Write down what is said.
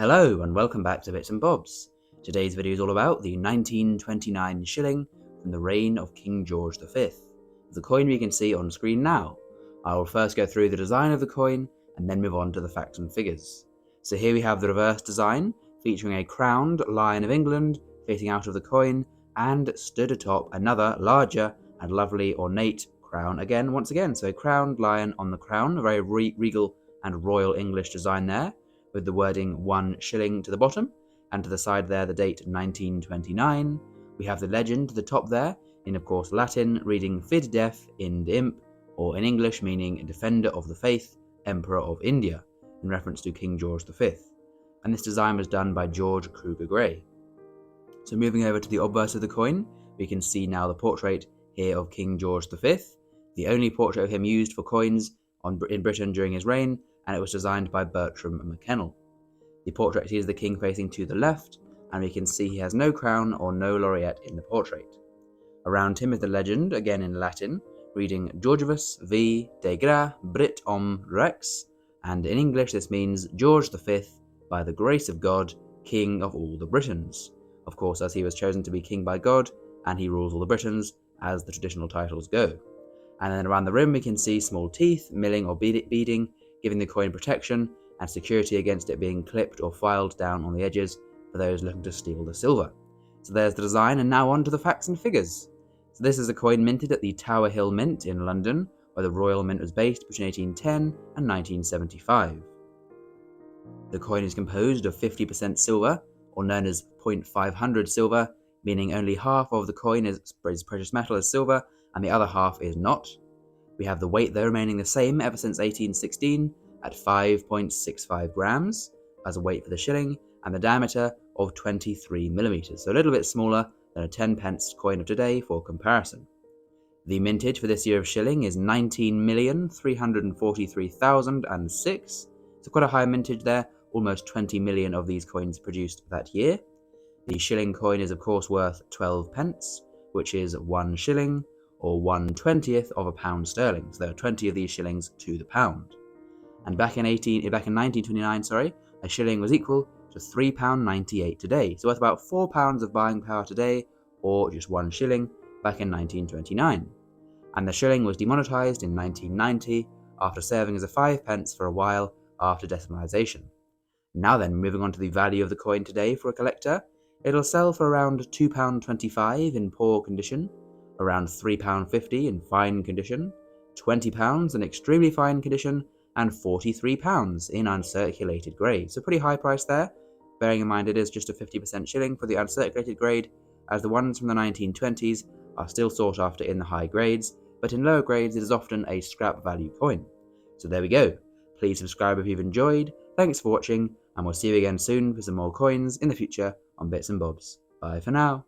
Hello and welcome back to Bits and Bobs. Today's video is all about the 1929 shilling from the reign of King George V. The coin we can see on screen now. I will first go through the design of the coin and then move on to the facts and figures. So here we have the reverse design featuring a crowned Lion of England facing out of the coin and stood atop another larger and lovely ornate crown once again. So a crowned lion on the crown, a very regal and royal English design there, with the wording 1 shilling to the bottom, and to the side there the date 1929. We have the legend to the top there, in of course Latin, reading Fid Def Ind Imp, or in English meaning Defender of the Faith, Emperor of India, in reference to King George V. And this design was done by George Kruger Gray. So moving over to the obverse of the coin, we can see now the portrait here of King George V, the only portrait of him used for coins in Britain during his reign, and it was designed by Bertram McKennell. The portrait sees the king facing to the left, and we can see he has no crown or no laureate in the portrait. Around him is the legend, again in Latin, reading Georgius V. de gra Brit Rex, and in English this means George V, by the grace of God, King of all the Britons. Of course, as he was chosen to be king by God, and he rules all the Britons, as the traditional titles go. And then around the rim we can see small teeth, milling or beading, giving the coin protection and security against it being clipped or filed down on the edges for those looking to steal the silver. So there's the design, and now on to the facts and figures. So this is a coin minted at the Tower Hill Mint in London, where the Royal Mint was based between 1810 and 1975. The coin is composed of 50% silver, or known as 0.500 silver, meaning only half of the coin is precious metal as silver, and the other half is not. We have the weight though remaining the same ever since 1816 at 5.65 grams as a weight for the shilling, and the diameter of 23 millimeters, so a little bit smaller than a 10p coin of today for comparison. The mintage for this year of shilling is 19,343,006, so quite a high mintage there, almost 20 million of these coins produced that year. The shilling coin is of course worth 12p, which is 1 shilling, or 1/20th of a pound sterling. So there are 20 of these shillings to the pound. And back in 1929, a shilling was equal to £3.98 today. So worth about £4 of buying power today, or just 1 shilling back in 1929. And the shilling was demonetised in 1990 after serving as a 5p for a while after decimalisation. Now then, moving on to the value of the coin today for a collector, it'll sell for around £2.25 in poor condition, around £3.50 in fine condition, £20 in extremely fine condition, and £43 in uncirculated grade. So pretty high price there, bearing in mind it is just a 50% shilling for the uncirculated grade, as the ones from the 1920s are still sought after in the high grades, but in lower grades it is often a scrap value coin. So there we go. Please subscribe if you've enjoyed, thanks for watching, and we'll see you again soon for some more coins in the future on Bits and Bobs. Bye for now.